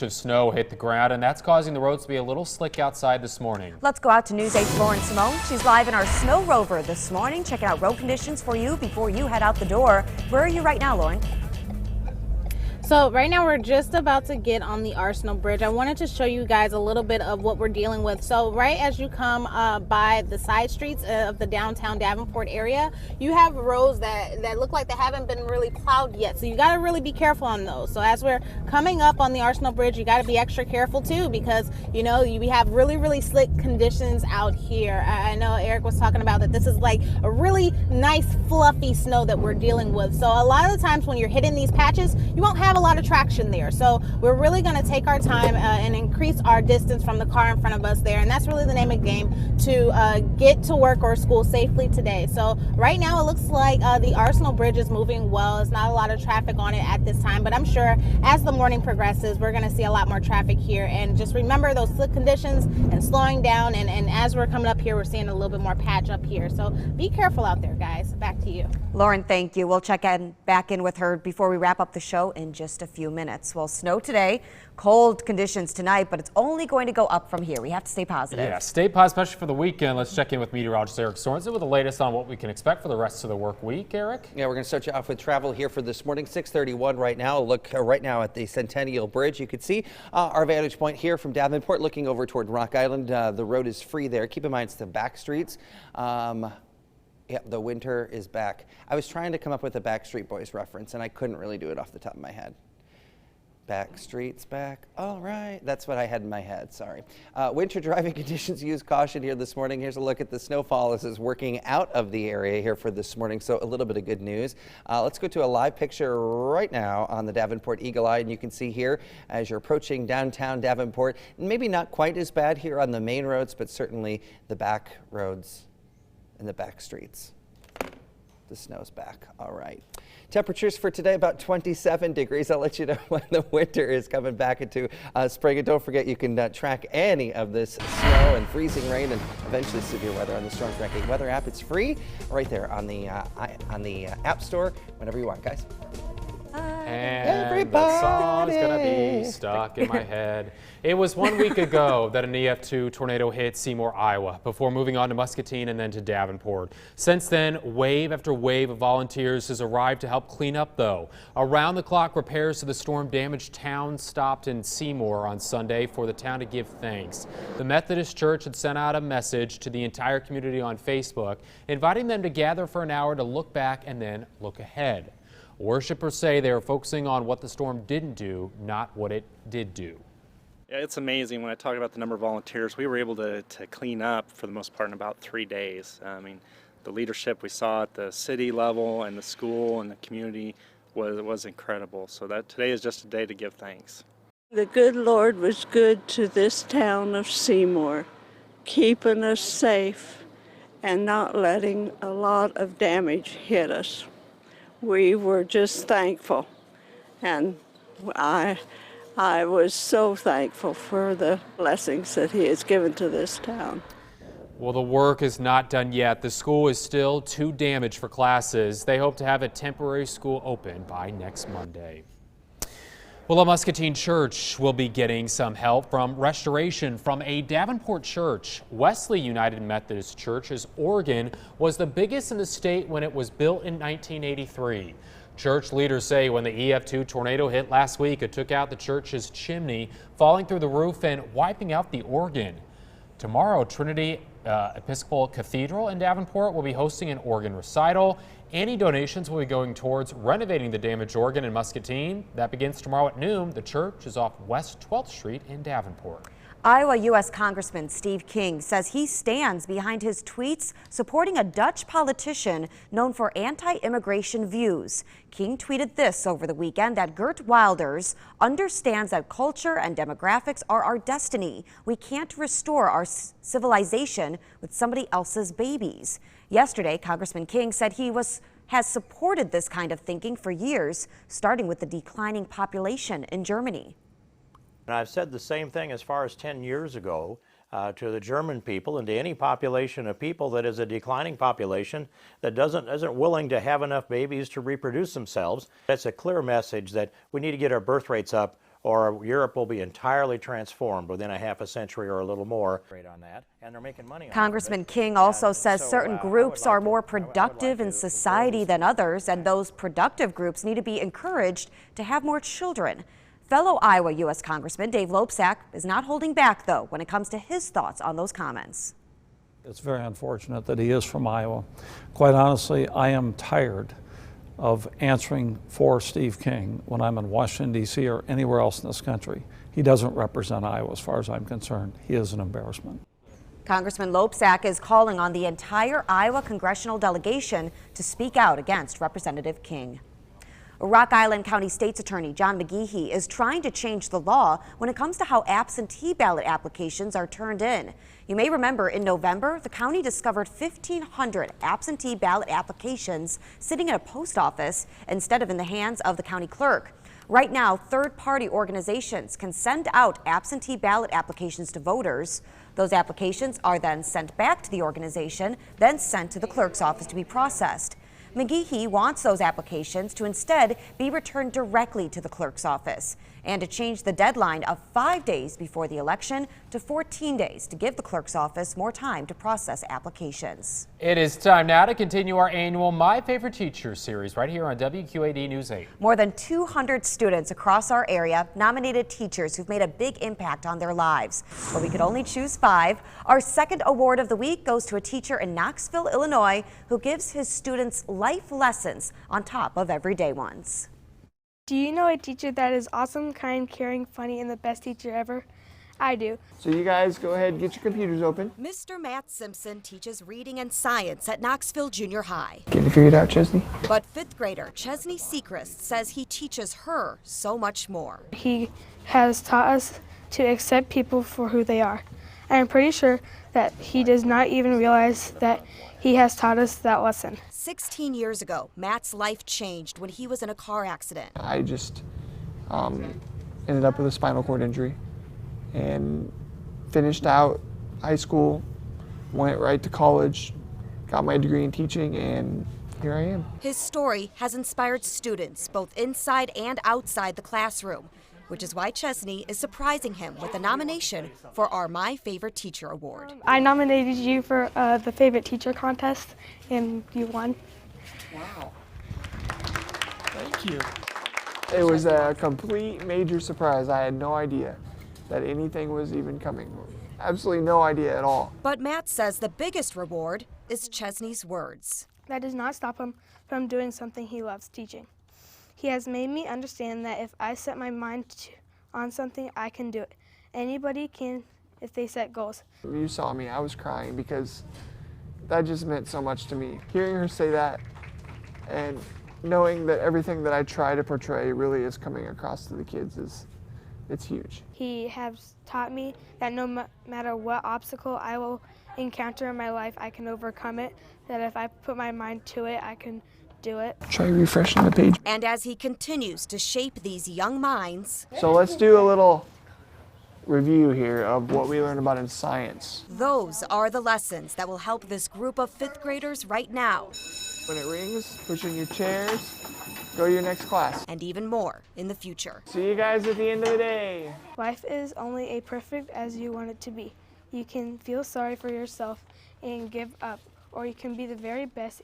Of snow hit the ground, and that's causing the roads to be a little slick outside this morning. Let's go out to News 8's Lauren Simone. She's live in our snow rover this morning, checking out road conditions for you before you head out the door. Where are you right now, Lauren? So right now we're just about to get on the Arsenal Bridge. I wanted to show you guys a little bit of what we're dealing with. So right as you come by the side streets of the downtown Davenport area, you have roads that look like they haven't been really plowed yet. So you got to really be careful on those. So as we're coming up on the Arsenal Bridge, you got to be extra careful too, because we have really slick conditions out here. I know Eric was talking about that this is like a really nice fluffy snow that we're dealing with. So a lot of the times when you're hitting these patches, you won't have a lot of traction there. So we're really going to take our time and increase our distance from the car in front of us there. And that's really the name of the game, to get to work or school safely today. So right now it looks like the Arsenal Bridge is moving well. There's not a lot of traffic on it at this time, but I'm sure as the morning progresses, we're going to see a lot more traffic here. And just remember those slick conditions and slowing down. And as we're coming up here, we're seeing a little bit more patch up here. So be careful out there, guys. Back to you. Lauren, thank you. We'll check back in with her before we wrap up the show in just a few minutes. Well, snow today, cold conditions tonight, but it's only going to go up from here. We have to stay positive. Yeah, stay positive, especially for the weekend. Let's check in with meteorologist Eric Sorensen with the latest on what we can expect for the rest of the work week. Eric? Yeah, we're going to start you off with travel here for this morning, 6:31 right now. Look right now at the Centennial Bridge. You can see our vantage point here from Davenport looking over toward Rock Island. The road is free there. Keep in mind it's the back streets. Yeah, the winter is back. I was trying to come up with a Backstreet Boys reference, and I couldn't really do it off the top of my head. Backstreet's back. All right. That's what I had in my head. Sorry. Winter driving conditions. Use caution here this morning. Here's a look at the snowfall as it's working out of the area here for this morning. So a little bit of good news. Let's go to a live picture right now on the Davenport Eagle Eye. And you can see here as you're approaching downtown Davenport, maybe not quite as bad here on the main roads, but certainly the back roads and the back streets. The snow's back. All right. Temperatures for today about 27 degrees. I'll let you know when the winter is coming back into spring. And don't forget, you can track any of this snow and freezing rain and eventually severe weather on the Storm Track 8 weather app. It's free right there on the App Store whenever you want, guys. And that song's gonna be stuck in my head. It was 1 week ago that an EF2 tornado hit Seymour, Iowa, before moving on to Muscatine and then to Davenport. Since then, wave after wave of volunteers has arrived to help clean up, though. Around-the-clock repairs to the storm-damaged town stopped in Seymour on Sunday for the town to give thanks. The Methodist Church had sent out a message to the entire community on Facebook, inviting them to gather for an hour to look back and then look ahead. Worshippers say they are focusing on what the storm didn't do, not what it did do. Yeah, it's amazing. When I talk about the number of volunteers, we were able to clean up for the most part in about 3 days. I mean, the leadership we saw at the city level and the school and the community was incredible. So that today is just a day to give thanks. The good Lord was good to this town of Seymour, keeping us safe and not letting a lot of damage hit us. We were just thankful, and I was so thankful for the blessings that he has given to this town. Well, the work is not done yet. The school is still too damaged for classes. They hope to have a temporary school open by next Monday. Well, a Muscatine church will be getting some help from restoration from a Davenport church. Wesley United Methodist Church's organ was the biggest in the state when it was built in 1983. Church leaders say when the EF2 tornado hit last week, it took out the church's chimney, falling through the roof and wiping out the organ. Tomorrow, Trinity Episcopal Cathedral in Davenport will be hosting an organ recital. Any donations will be going towards renovating the damaged organ in Muscatine. That begins tomorrow at noon. The church is off West 12th Street in Davenport. Iowa U.S. Congressman Steve King says he stands behind his tweets supporting a Dutch politician known for anti-immigration views. King tweeted this over the weekend, that Geert Wilders understands that culture and demographics are our destiny. We can't restore our civilization with somebody else's babies. Yesterday, Congressman King said he has supported this kind of thinking for years, starting with the declining population in Germany. And I've said the same thing as far as 10 years ago to the German people and to any population of people that is a declining population that isn't willing to have enough babies to reproduce themselves. That's a clear message that we need to get our birth rates up or Europe will be entirely transformed within a half a century or a little more. On that, and they're making money. Congressman King also says certain groups are more productive in society than others, and those productive groups need to be encouraged to have more children. Fellow Iowa U.S. Congressman Dave Loebsack is not holding back, though, when it comes to his thoughts on those comments. It's very unfortunate that he is from Iowa. Quite honestly, I am tired of answering for Steve King when I'm in Washington, D.C. or anywhere else in this country. He doesn't represent Iowa as far as I'm concerned. He is an embarrassment. Congressman Loebsack is calling on the entire Iowa congressional delegation to speak out against Representative King. Rock Island County State's Attorney John McGehee is trying to change the law when it comes to how absentee ballot applications are turned in. You may remember in November, the county discovered 1,500 absentee ballot applications sitting in a post office instead of in the hands of the county clerk. Right now, third-party organizations can send out absentee ballot applications to voters. Those applications are then sent back to the organization, then sent to the clerk's office to be processed. McGehee wants those applications to instead be returned directly to the clerk's office and to change the deadline of 5 days before the election to 14 days to give the clerk's office more time to process applications. It is time now to continue our annual My Favorite Teacher series right here on WQAD News 8. More than 200 students across our area nominated teachers who've made a big impact on their lives. But we could only choose 5. Our second award of the week goes to a teacher in Knoxville, Illinois, who gives his students life lessons on top of everyday ones. Do you know a teacher that is awesome, kind, caring, funny, and the best teacher ever? I do. So you guys go ahead and get your computers open. Mr. Matt Simpson teaches reading and science at Knoxville Junior High. Get it figured out, Chesney. But 5th grader Chesney Sechrist says he teaches her so much more. He has taught us to accept people for who they are. And I'm pretty sure that he does not even realize that he has taught us that lesson. 16 years ago, Matt's life changed when he was in a car accident. I just ended up with a spinal cord injury and finished out high school, went right to college, got my degree in teaching, and here I am. His story has inspired students both inside and outside the classroom, which is why Chesney is surprising him with a nomination for our My Favorite Teacher Award. I nominated you for the Favorite Teacher contest, and you won. Wow. Thank you. It was a complete major surprise. I had no idea that anything was even coming. Absolutely no idea at all. But Matt says the biggest reward is Chesney's words. That does not stop him from doing something he loves, teaching. He has made me understand that if I set my mind on something, I can do it. Anybody can if they set goals. You saw me, I was crying because that just meant so much to me. Hearing her say that and knowing that everything that I try to portray really is coming across to the kids it's huge. He has taught me that no matter what obstacle I will encounter in my life, I can overcome it, that if I put my mind to it, I can do it. Try refreshing the page. And as he continues to shape these young minds, so let's do a little review here of what we learned about in science. Those are the lessons that will help this group of 5th graders right now. When it rings, push in your chairs, go to your next class. And even more in the future. See you guys at the end of the day. Life is only as perfect as you want it to be. You can feel sorry for yourself and give up, or you can be the very best.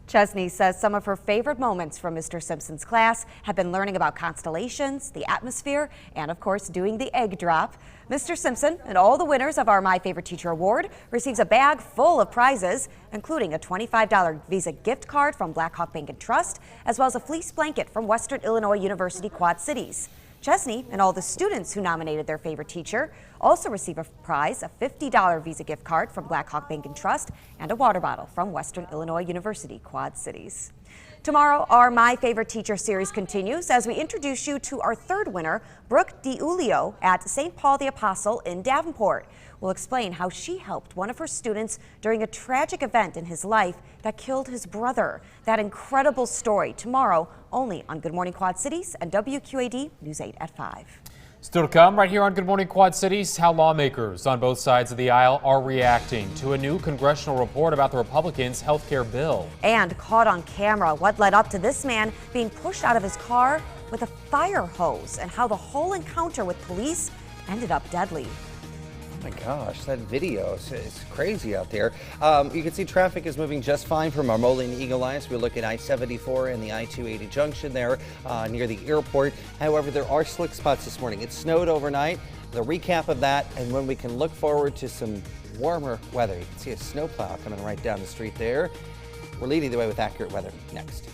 Chesney says some of her favorite moments from Mr. Simpson's class have been learning about constellations, the atmosphere, and of course doing the egg drop. Mr. Simpson and all the winners of our My Favorite Teacher Award receives a bag full of prizes, including a $25 Visa gift card from Blackhawk Bank and Trust, as well as a fleece blanket from Western Illinois University Quad Cities. Chesney and all the students who nominated their favorite teacher also receive a prize, a $50 Visa gift card from Blackhawk Bank and Trust, and a water bottle from Western Illinois University Quad Cities. Tomorrow, our My Favorite Teacher series continues as we introduce you to our third winner, Brooke DiUlio at St. Paul the Apostle in Davenport. We'll explain how she helped one of her students during a tragic event in his life that killed his brother. That incredible story tomorrow only on Good Morning Quad Cities and WQAD News 8 at 5. Still to come right here on Good Morning Quad Cities, how lawmakers on both sides of the aisle are reacting to a new congressional report about the Republicans' health care bill. And caught on camera, what led up to this man being pushed out of his car with a fire hose and how the whole encounter with police ended up deadly. Oh my gosh, that video is crazy out there. You can see traffic is moving just fine from Armoli and Eagle Line. So we look at I-74 and the I-280 junction there near the airport. However, there are slick spots this morning. It snowed overnight. The recap of that, and when we can look forward to some warmer weather. You can see a snowplow coming right down the street there. We're leading the way with accurate weather next.